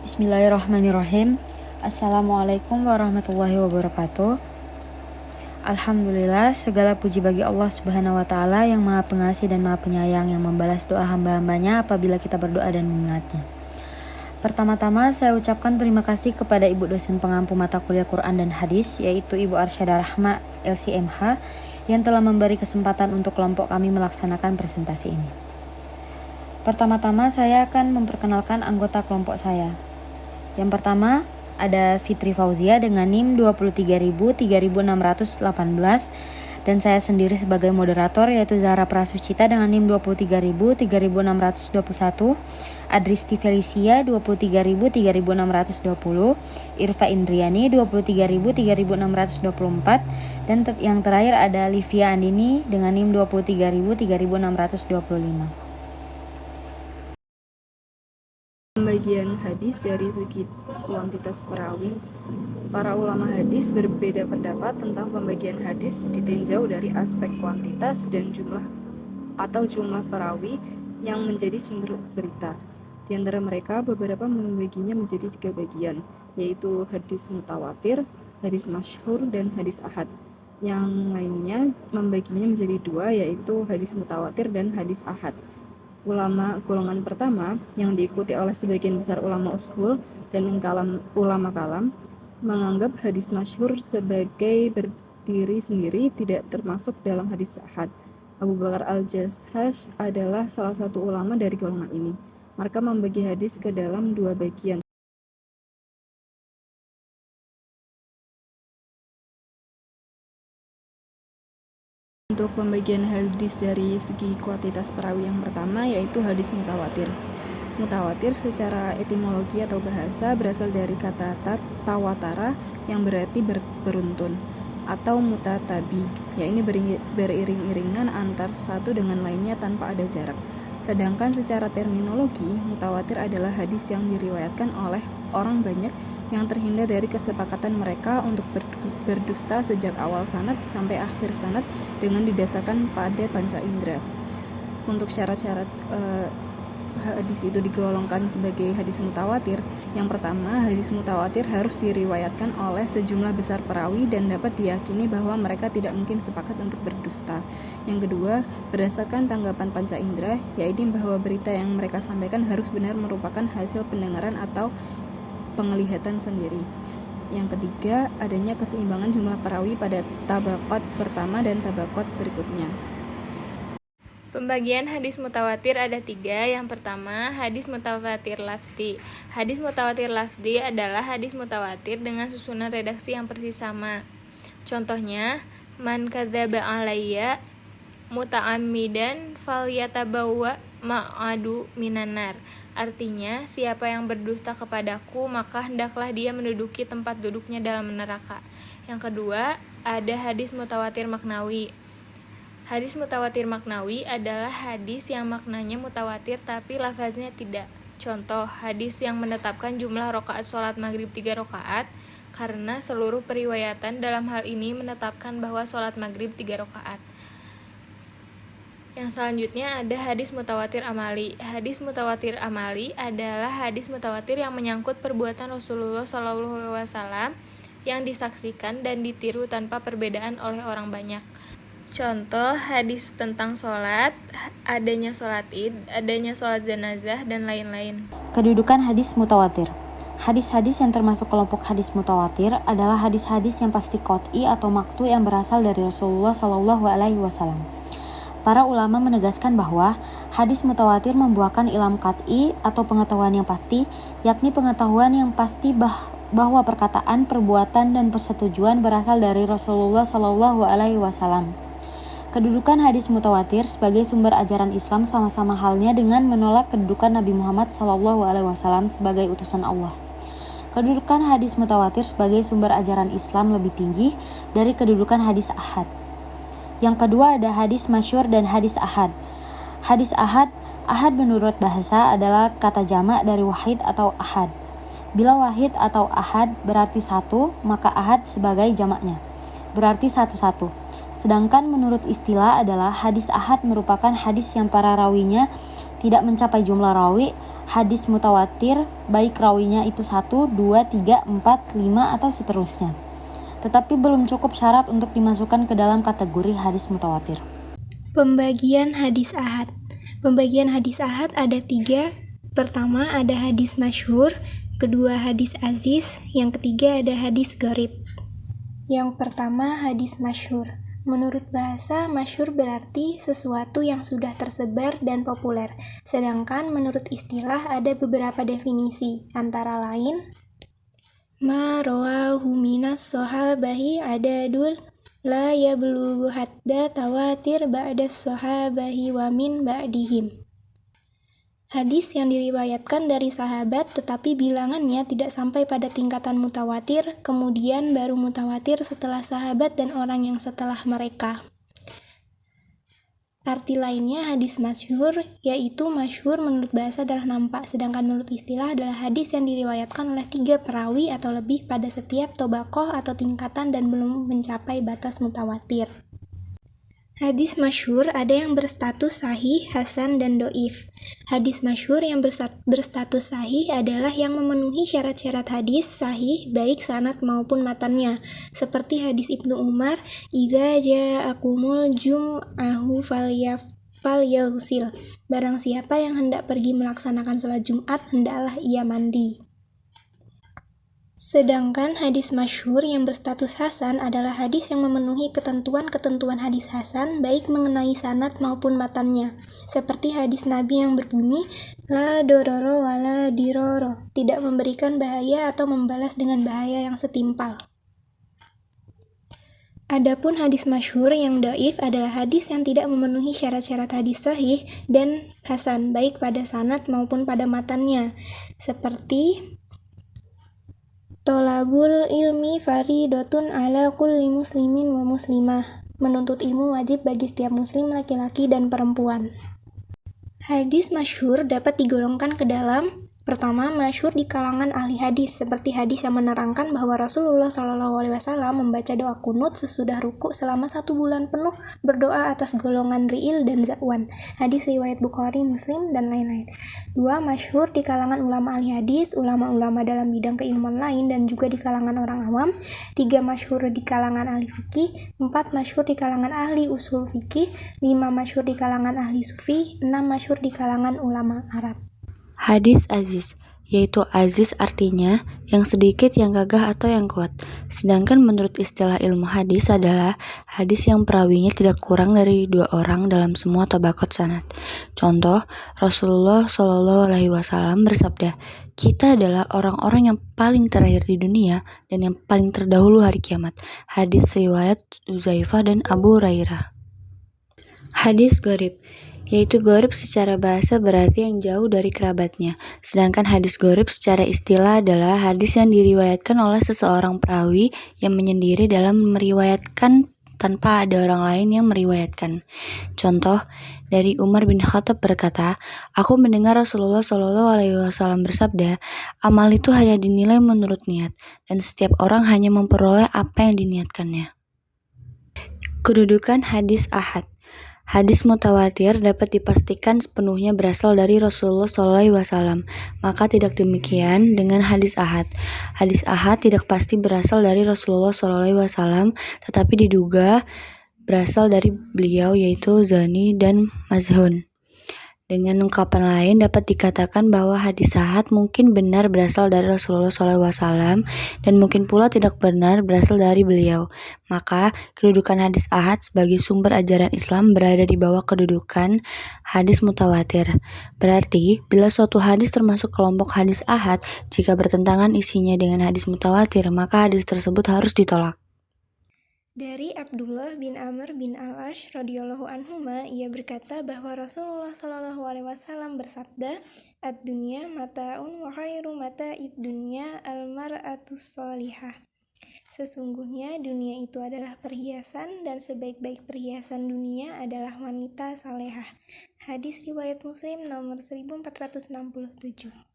Bismillahirrahmanirrahim. Assalamualaikum warahmatullahi wabarakatuh. Alhamdulillah, segala puji bagi Allah Subhanahu wa Ta'ala yang Maha Pengasih dan Maha Penyayang, yang membalas doa hamba-hambanya apabila kita berdoa dan mengingatnya. Pertama-tama saya ucapkan terima kasih kepada Ibu dosen pengampu mata kuliah Quran dan Hadis, yaitu Ibu Arsyada Rahma LCMH, yang telah memberi kesempatan untuk kelompok kami melaksanakan presentasi ini. Pertama-tama saya akan memperkenalkan anggota kelompok saya. Yang pertama ada Fitri Fauzia dengan NIM 23.3618, dan saya sendiri sebagai moderator yaitu Zahra Prasucita dengan NIM 23.3621, Adristi Felicia 23.3620, Irfa Indriani 23.3624, dan yang terakhir ada Livia Andini dengan NIM 23.3625. Pembagian hadis dari segi kuantitas perawi. Para ulama hadis berbeda pendapat tentang pembagian hadis ditinjau dari aspek kuantitas dan jumlah perawi yang menjadi sumber berita. Di antara mereka, beberapa membaginya menjadi 3 bagian, yaitu hadis mutawatir, hadis masyhur, dan hadis ahad. Yang lainnya membaginya menjadi 2, yaitu hadis mutawatir dan hadis ahad. Ulama golongan pertama yang diikuti oleh sebagian besar ulama ushul dan ulama kalam menganggap hadis masyhur sebagai berdiri sendiri, tidak termasuk dalam hadis ahad. Abu Bakar Al-Jazhaj adalah salah satu ulama dari golongan ini. Mereka membagi hadis ke dalam 2 bagian. Untuk pembagian hadis dari segi kuantitas perawi yang pertama yaitu hadis mutawatir. Mutawatir secara etimologi atau bahasa berasal dari kata tawatara yang berarti beruntun, atau mutatabi, yaitu beriring-iringan antar satu dengan lainnya tanpa ada jarak. Sedangkan secara terminologi, mutawatir adalah hadis yang diriwayatkan oleh orang banyak yang terhindar dari kesepakatan mereka untuk berdusta sejak awal sanad sampai akhir sanad dengan didasarkan pada panca indera. Untuk syarat-syarat hadis itu digolongkan sebagai hadis mutawatir. Yang pertama, hadis mutawatir harus diriwayatkan oleh sejumlah besar perawi dan dapat diyakini bahwa mereka tidak mungkin sepakat untuk berdusta. Yang kedua, berdasarkan tanggapan panca indera, yaitu bahwa berita yang mereka sampaikan harus benar merupakan hasil pendengaran atau penglihatan sendiri. Yang ketiga, adanya keseimbangan jumlah perawi pada tabaqat pertama dan tabaqat berikutnya. Pembagian hadis mutawatir ada 3. Yang pertama, hadis mutawatir lafzi. Hadis mutawatir lafzi adalah hadis mutawatir dengan susunan redaksi yang persis sama. Contohnya, man kadzaba alayya muta'ammidan falyatabawwa ma'adu minanar. Artinya, siapa yang berdusta kepadaku, maka hendaklah dia menduduki tempat duduknya dalam neraka. Yang kedua, ada hadis mutawatir maknawi. Hadis mutawatir maknawi adalah hadis yang maknanya mutawatir tapi lafaznya tidak. Contoh, hadis yang menetapkan jumlah rakaat sholat maghrib 3 rakaat, karena seluruh periwayatan dalam hal ini menetapkan bahwa sholat maghrib 3 rakaat. Yang selanjutnya ada hadis mutawatir amali. Hadis mutawatir amali adalah hadis mutawatir yang menyangkut perbuatan Rasulullah SAW yang disaksikan dan ditiru tanpa perbedaan oleh orang banyak. Contoh, hadis tentang sholat, adanya sholat id, adanya sholat jenazah, dan lain-lain. Kedudukan hadis mutawatir. Hadis-hadis yang termasuk kelompok hadis mutawatir adalah hadis-hadis yang pasti qot'i atau maktu yang berasal dari Rasulullah SAW. Para ulama menegaskan bahwa hadis mutawatir membuahkan ilham qat'i atau pengetahuan yang pasti, yakni pengetahuan yang pasti bahwa perkataan, perbuatan, dan persetujuan berasal dari Rasulullah SAW. Kedudukan hadis mutawatir sebagai sumber ajaran Islam sama-sama halnya dengan menolak kedudukan Nabi Muhammad SAW sebagai utusan Allah. Kedudukan hadis mutawatir sebagai sumber ajaran Islam lebih tinggi dari kedudukan hadis ahad. Yang kedua ada hadis masyhur dan hadis ahad. Hadis ahad menurut bahasa adalah kata jamak dari wahid atau ahad. Bila wahid atau ahad berarti satu, maka ahad sebagai jamaknya, berarti satu-satu. Sedangkan menurut istilah adalah hadis ahad merupakan hadis yang para rawinya tidak mencapai jumlah rawi hadis mutawatir baik rawinya itu 1, 2, 3, 4, 5 atau seterusnya. Tetapi belum cukup syarat untuk dimasukkan ke dalam kategori hadis mutawatir. Pembagian hadis ahad. Pembagian hadis ahad ada 3. Pertama ada hadis masyhur, kedua hadis aziz, yang ketiga ada hadis gharib. Yang pertama hadis masyhur. Menurut bahasa, masyhur berarti sesuatu yang sudah tersebar dan populer. Sedangkan menurut istilah ada beberapa definisi, antara lain ma rawahu minas sahabahi adadul la yablughu hadda tawatir ba'da sahabahi wa min ba'dihim. Hadis yang diriwayatkan dari sahabat tetapi bilangannya tidak sampai pada tingkatan mutawatir, kemudian baru mutawatir setelah sahabat dan orang yang setelah mereka. Arti lainnya hadis masyhur, yaitu masyhur menurut bahasa adalah nampak, sedangkan menurut istilah adalah hadis yang diriwayatkan oleh 3 perawi atau lebih pada setiap tobaqoh atau tingkatan dan belum mencapai batas mutawatir. Hadis masyhur ada yang berstatus sahih, hasan, dan doif. Hadis masyhur yang berstatus sahih adalah yang memenuhi syarat-syarat hadis sahih baik sanad maupun matannya, seperti hadis Ibnu Umar, "Idza ja'akumul jum'ahu falyaghsil." Barang siapa yang hendak pergi melaksanakan sholat Jumat, hendaklah ia mandi. Sedangkan hadis masyhur yang berstatus hasan adalah hadis yang memenuhi ketentuan-ketentuan hadis hasan baik mengenai sanad maupun matannya, seperti hadis Nabi yang berbunyi la dororo wala diroro, tidak memberikan bahaya atau membalas dengan bahaya yang setimpal. Adapun hadis masyhur yang dhaif adalah hadis yang tidak memenuhi syarat-syarat hadis sahih dan hasan baik pada sanad maupun pada matannya, seperti tolabul ilmi faridatun ala kulli muslimin wa muslimah. Menuntut ilmu wajib bagi setiap muslim laki-laki dan perempuan. Hadis masyhur dapat digolongkan ke dalam: pertama, masyhur di kalangan ahli hadis, seperti hadis yang menerangkan bahwa Rasulullah SAW membaca doa kunut sesudah ruku selama 1 bulan penuh, berdoa atas golongan Ri'il dan Zakwan. Hadis riwayat Bukhari, Muslim, dan lain-lain. 2. Masyhur di kalangan ulama ahli hadis, ulama-ulama dalam bidang keilmuan lain, dan juga di kalangan orang awam. 3. Masyhur di kalangan ahli fikih. 4. Masyhur di kalangan ahli usul fikih. 5. Masyhur di kalangan ahli sufi. 6. Masyhur di kalangan ulama Arab. Hadis aziz, yaitu aziz artinya yang sedikit, yang gagah, atau yang kuat. Sedangkan menurut istilah ilmu hadis adalah hadis yang perawinya tidak kurang dari 2 orang dalam semua tabaqat sanad. Contoh, Rasulullah SAW bersabda, "Kita adalah orang-orang yang paling terakhir di dunia dan yang paling terdahulu hari kiamat." Hadis riwayat Uzaifah dan Abu Hurairah. Hadis gharib, yaitu gharib secara bahasa berarti yang jauh dari kerabatnya. Sedangkan hadis gharib secara istilah adalah hadis yang diriwayatkan oleh seseorang perawi yang menyendiri dalam meriwayatkan tanpa ada orang lain yang meriwayatkan. Contoh, dari Umar bin Khattab berkata, "Aku mendengar Rasulullah SAW bersabda, amal itu hanya dinilai menurut niat, dan setiap orang hanya memperoleh apa yang diniatkannya." Kedudukan hadis ahad. Hadis mutawatir dapat dipastikan sepenuhnya berasal dari Rasulullah SAW, maka tidak demikian dengan hadis ahad. Hadis ahad tidak pasti berasal dari Rasulullah SAW, tetapi diduga berasal dari beliau, yaitu Zani dan Mazhun. Dengan ungkapan lain dapat dikatakan bahwa hadis ahad mungkin benar berasal dari Rasulullah SAW dan mungkin pula tidak benar berasal dari beliau. Maka kedudukan hadis ahad sebagai sumber ajaran Islam berada di bawah kedudukan hadis mutawatir. Berarti bila suatu hadis termasuk kelompok hadis ahad, jika bertentangan isinya dengan hadis mutawatir, maka hadis tersebut harus ditolak. Dari Abdullah bin Amr bin Al-Ash radhiyallahu anhuma, ia berkata bahwa Rasulullah SAW bersabda, "Ad-dunya mata'un wa khairu mata'id dunya al-mar'atus salihah." Sesungguhnya dunia itu adalah perhiasan dan sebaik-baik perhiasan dunia adalah wanita salehah. Hadis riwayat Muslim nomor 1467.